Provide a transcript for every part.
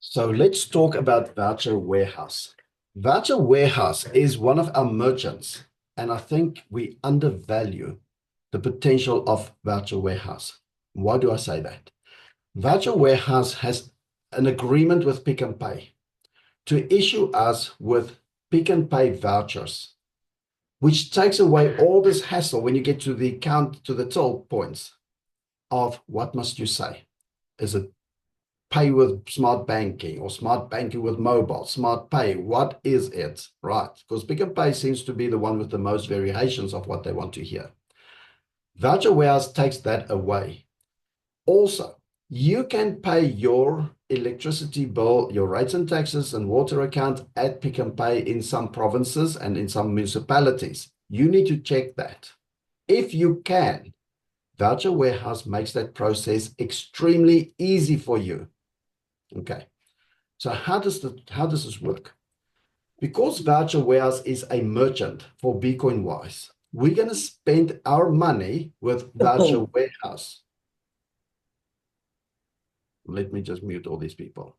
So let's talk about Voucher Warehouse. Voucher Warehouse is one of our merchants, and I think we undervalue the potential of Voucher Warehouse. Why do I say that? Voucher Warehouse has an agreement with Pick n Pay to issue us with Pick n Pay vouchers, which takes away all this hassle when you get to the till points of what must you say? Is it pay with smart banking or smart banking with mobile, smart pay? What is it? Right. Because Pick n Pay seems to be the one with the most variations of what they want to hear. Voucher Warehouse takes that away. Also, you can pay your electricity bill, your rates and taxes and water account at Pick n Pay in some provinces and in some municipalities. You need to check that. If you can, Voucher Warehouse makes that process extremely easy for you. Okay. So how does this work? Because Voucher Warehouse is a merchant for Bitcoin wise, we're going to spend our money with Voucher Warehouse. Let me just mute all these people.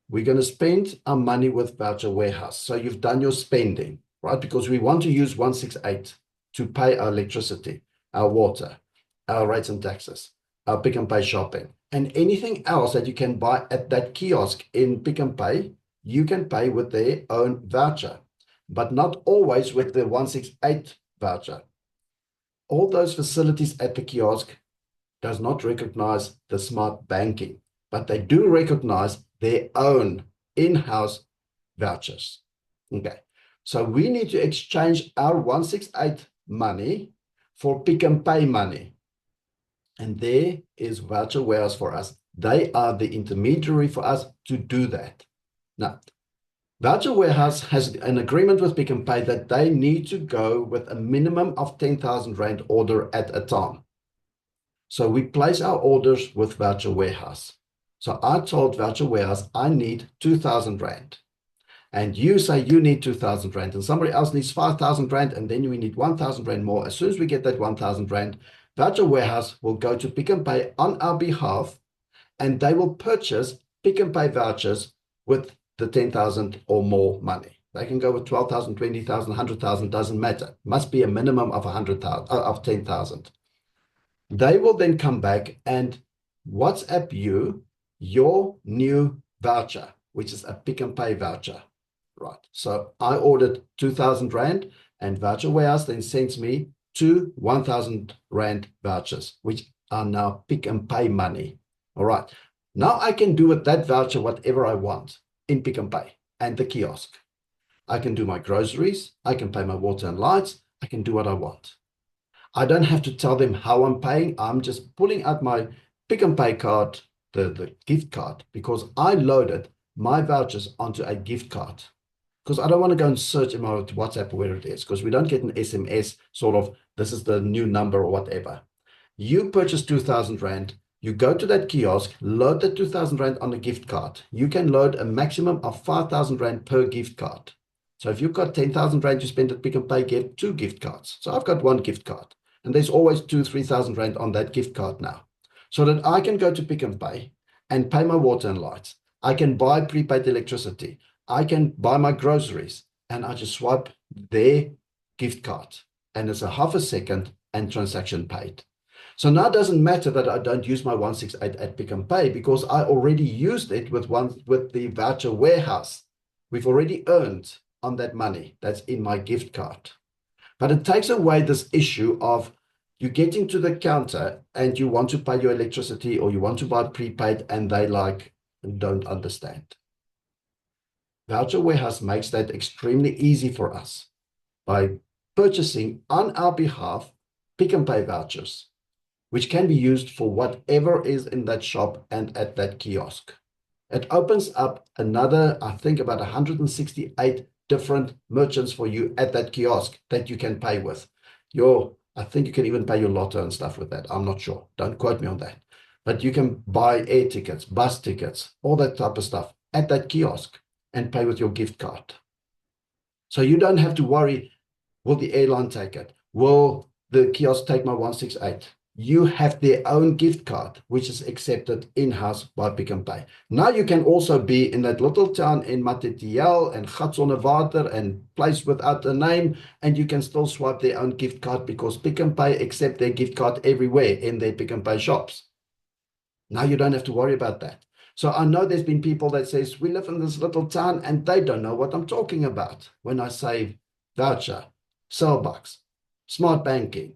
We're going to spend our money with Voucher Warehouse. So you've done your spending, right? Because we want to use 168 to pay our electricity, our water, our rates and taxes, our Pick n Pay shopping, and anything else that you can buy at that kiosk in Pick n Pay, you can pay with their own voucher, but not always with the 168 voucher. All those facilities at the kiosk does not recognize the smart banking, but they do recognize their own in-house vouchers. Okay, so we need to exchange our 168 money for Pick n Pay money. And there is Voucher Warehouse for us. They are the intermediary for us to do that. Now, Voucher Warehouse has an agreement with Pick n Pay that they need to go with a minimum of 10,000 Rand order at a time. So we place our orders with Voucher Warehouse. So I told Voucher Warehouse, I need 2,000 Rand. And you say you need 2,000 Rand, and somebody else needs 5,000 Rand, and then we need 1,000 Rand more. As soon as we get that 1,000 Rand, Voucher Warehouse will go to Pick n Pay on our behalf, and they will purchase Pick n Pay vouchers with the 10,000 or more money. They can go with 12,000, 20,000, 100,000, doesn't matter. Must be a minimum of 100,000 of 10,000. They will then come back and WhatsApp you your new voucher, which is a Pick n Pay voucher. Right. So I ordered 2,000 Rand, and Voucher Warehouse then sends me two 1,000 Rand vouchers, which are now Pick n Pay money. All right. Now I can do with that voucher whatever I want in Pick n Pay and the kiosk. I can do my groceries. I can pay my water and lights. I can do what I want. I don't have to tell them how I'm paying. I'm just pulling out my Pick n Pay card, the gift card, because I loaded my vouchers onto a gift card. Because I don't want to go and search in my WhatsApp where it is, because we don't get an SMS sort of, this is the new number or whatever. You purchase 2,000 Rand, you go to that kiosk, load the 2,000 Rand on a gift card. You can load a maximum of 5,000 Rand per gift card. So if you've got 10,000 Rand to spend at Pick n Pay, get two gift cards. So I've got one gift card, and there's always 3,000 Rand on that gift card now. So that I can go to Pick n Pay and pay my water and lights. I can buy prepaid electricity. I can buy my groceries, and I just swipe their gift card, and it's a half a second and transaction paid. So now it doesn't matter that I don't use my 168 at Pick n Pay, because I already used it with the Voucher Warehouse. We've already earned on that money that's in my gift card. But it takes away this issue of you getting to the counter and you want to pay your electricity or you want to buy prepaid, and they don't understand. Voucher Warehouse makes that extremely easy for us by purchasing on our behalf Pick n Pay vouchers, which can be used for whatever is in that shop and at that kiosk. It opens up another, I think, about 168 different merchants for you at that kiosk that you can pay with. I think you can even pay your lotto and stuff with that. I'm not sure. Don't quote me on that. But you can buy air tickets, bus tickets, all that type of stuff at that kiosk and pay with your gift card. So you don't have to worry, will the airline take it? Will the kiosk take my 168? you have their own gift card, which is accepted in-house by Pick n Pay. Now you can also be in that little town in Matatiel and Gatsonnewater and place without a name, and you can still swipe their own gift card because Pick n Pay accept their gift card everywhere in their Pick n Pay shops. Now you don't have to worry about that. So I know there's been people that says, we live in this little town and they don't know what I'm talking about when I say voucher, Cellbox, smart banking,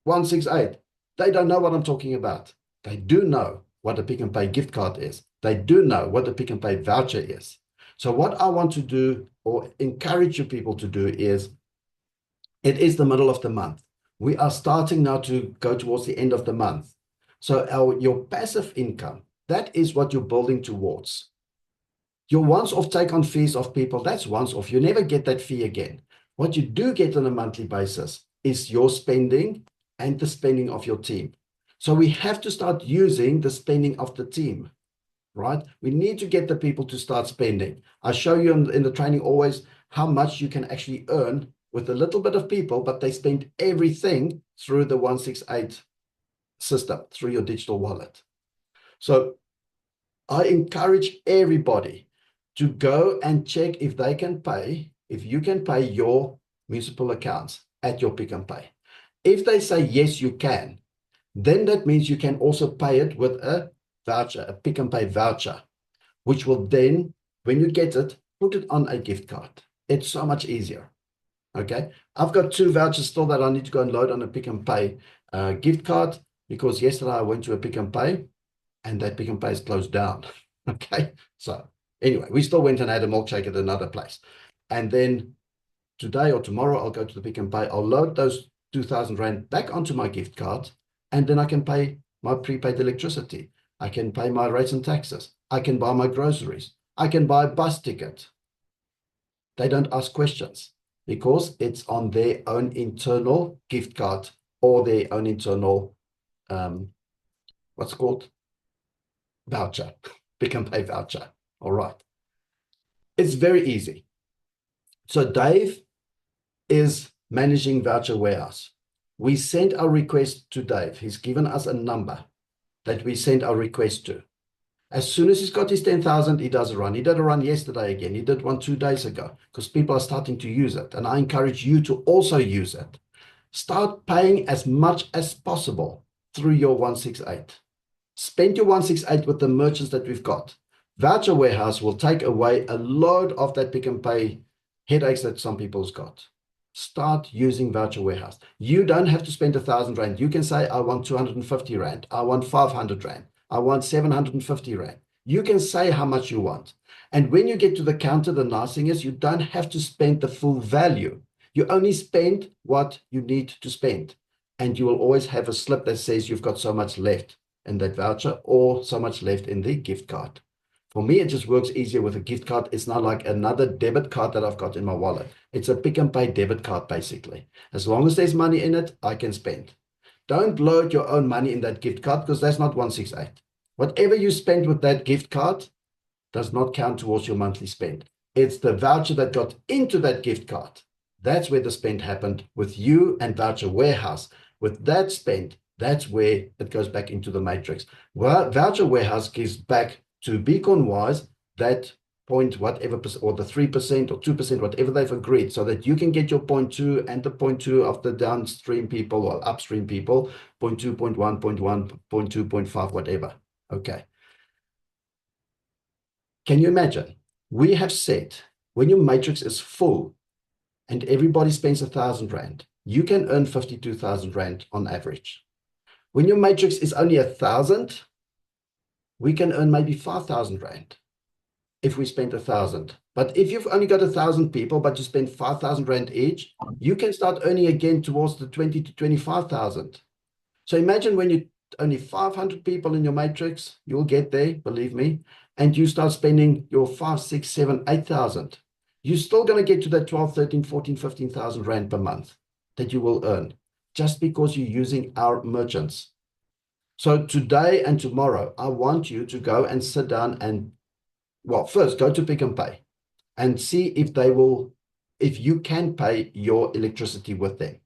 168. They don't know what I'm talking about. They do know what a Pick n Pay gift card is. They do know what a Pick n Pay voucher is. So what I want to do or encourage you people to do is, it is the middle of the month. We are starting now to go towards the end of the month. So your passive income, that is what you're building towards. Your once-off take-on fees of people, that's once-off. You never get that fee again. What you do get on a monthly basis is your spending and the spending of your team. So we have to start using the spending of the team, right? We need to get the people to start spending. I show you in the training always how much you can actually earn with a little bit of people, but they spend everything through the 168 system, through your digital wallet. So I encourage everybody to go and check if they can pay, if you can pay your municipal accounts at your Pick n Pay. If they say, yes, you can, then that means you can also pay it with a voucher, a Pick n Pay voucher, which will then, when you get it, put it on a gift card. It's so much easier. Okay. I've got 2 vouchers still that I need to go and load on a Pick n Pay gift card, because yesterday I went to a Pick n Pay and that Pick n Pay is closed down. Okay. So anyway, we still went and had a milkshake at another place. And then today or tomorrow, I'll go to the Pick n Pay. I'll load those 2,000 Rand back onto my gift card, and then I can pay my prepaid electricity. I can pay my rates and taxes. I can buy my groceries. I can buy a bus ticket. They don't ask questions because it's on their own internal gift card or their own internal, what's it called? Voucher, Pick n Pay voucher. All right. It's very easy. So Dave is managing VoucherWarehouse. We sent our request to Dave. He's given us a number that we sent our request to. As soon as he's got his 10,000, he does a run. He did a run yesterday again. He did one 2 days ago because people are starting to use it. And I encourage you to also use it. Start paying as much as possible through your 168. Spend your 168 with the merchants that we've got. VoucherWarehouse will take away a load of that Pick n Pay headaches that some people's got. Start using VoucherWarehouse. You don't have to spend 1,000 Rand. You can say, I want 250 Rand. I want 500 Rand. I want 750 Rand. You can say how much you want. And when you get to the counter, the nice thing is you don't have to spend the full value. You only spend what you need to spend. And you will always have a slip that says you've got so much left in that voucher or so much left in the gift card. For me, it just works easier with a gift card. It's not like another debit card that I've got in my wallet. It's a Pick n Pay debit card, basically. As long as there's money in it, I can spend. Don't load your own money in that gift card because that's not 168. Whatever you spend with that gift card does not count towards your monthly spend. It's the voucher that got into that gift card. That's where the spend happened with you and VoucherWarehouse. With that spend, that's where it goes back into the matrix. Well, VoucherWarehouse gives back to Beacon-wise that point whatever, or the 3% or 2%, whatever they've agreed, so that you can get your 0.2 and the 0.2 of the downstream people or upstream people, 0.2, 0.1, 0.1, 0.2, 0.5, whatever. Okay. Can you imagine? We have said when your matrix is full and everybody spends 1,000 Rand, you can earn 52,000 Rand on average. When your matrix is only 1,000, we can earn maybe 5,000 Rand if we spend 1,000. But if you've only got 1,000 people, but you spend 5,000 Rand each, you can start earning again towards the 20 to 25,000. So imagine when you only 500 people in your matrix, you'll get there, believe me, and you start spending your 5, 6, 7, 8,000. You're still going to get to that 12, 13, 14, 15,000 Rand per month that you will earn just because you're using our merchants. So today and tomorrow, I want you to go and sit down and, well, first go to Pick n Pay and see if they will, if you can pay your electricity with them.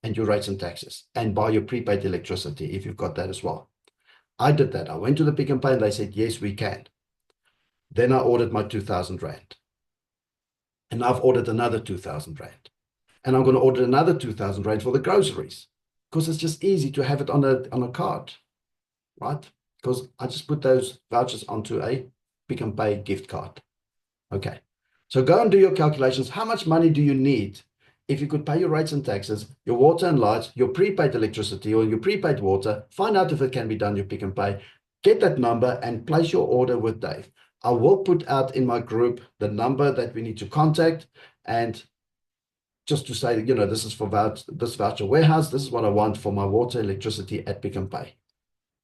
and your rates and taxes and buy your prepaid electricity if you've got that as well. I did that. I went to the Pick n Pay and they said, yes, we can. Then I ordered my 2,000 Rand. And I've ordered another 2,000 Rand. And I'm going to order another 2,000 Rand for the groceries because it's just easy to have it on a card, right? Because I just put those vouchers onto a Pick n Pay gift card. Okay. So go and do your calculations. How much money do you need if you could pay your rates and taxes, your water and lights, your prepaid electricity or your prepaid water? Find out if it can be done, your Pick n Pay. Get that number and place your order with Dave. I will put out in my group the number that we need to contact, and just to say, you know, this is for this voucher warehouse. This is what I want for my water, electricity at Pick n Pay.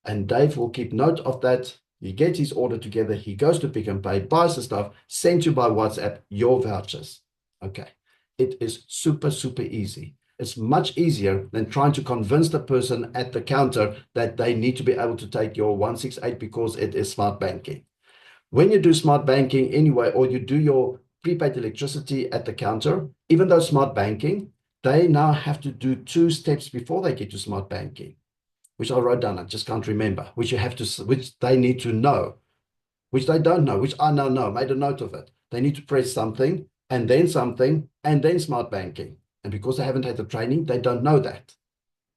And Dave will keep note of that. He gets his order together. He goes to Pick n Pay, buys the stuff, sends you by WhatsApp your vouchers. Okay. It is super, super easy. It's much easier than trying to convince the person at the counter that they need to be able to take your 168 because it is smart banking. When you do smart banking anyway, or you do your prepaid electricity at the counter, even though smart banking, they now have to do 2 steps before they get to smart banking, which I wrote down. I just can't remember, which they need to know, which they don't know, which I now know, made a note of it. They need to press something, and then smart banking. And because they haven't had the training, they don't know that.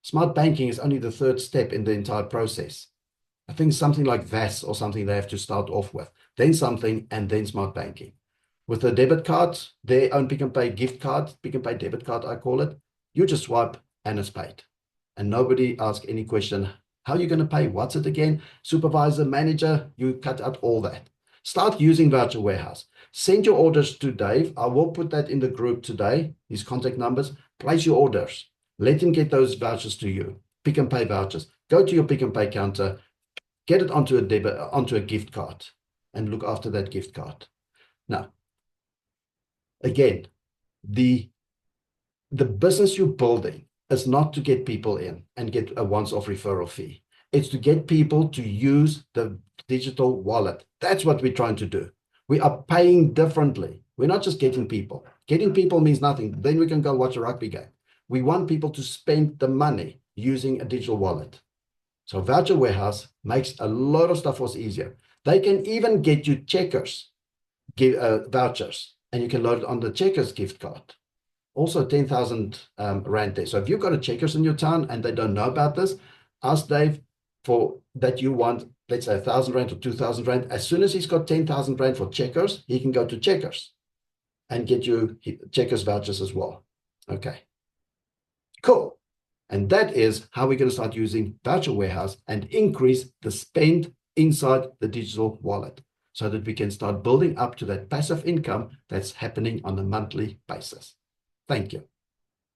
Smart banking is only the 3rd step in the entire process. I think something like VAS or something they have to start off with, then something, and then smart banking. With the debit card, their own Pick n Pay gift card, Pick n Pay debit card, I call it, you just swipe and it's paid. And nobody asks any question, how are you going to pay? What's it again? Supervisor, manager, you cut out all that. Start using Voucher Warehouse. Send your orders to Dave. I will put that in the group today, his contact numbers. Place your orders. Let him get those vouchers to you. Pick n Pay vouchers. Go to your Pick n Pay counter. Get it onto a gift card and look after that gift card. Now, again, the business you're building is not to get people in and get a once-off referral fee. It's to get people to use the digital wallet. That's what we're trying to do. We are paying differently. We're not just getting people. Getting people means nothing. Then we can go watch a rugby game. We want people to spend the money using a digital wallet. So Voucher Warehouse makes a lot of stuff for us easier. They can even get you Checkers vouchers, and you can load it on the Checkers gift card. Also 10,000 Rand there. So if you've got a Checkers in your town and they don't know about this, ask Dave for that you want, let's say 1,000 Rand or 2,000 Rand. As soon as he's got 10,000 Rand for Checkers, he can go to Checkers and get you Checkers vouchers as well. Okay, cool. And that is how we're going to start using Voucher Warehouse and increase the spend inside the digital wallet so that we can start building up to that passive income that's happening on a monthly basis. Thank you.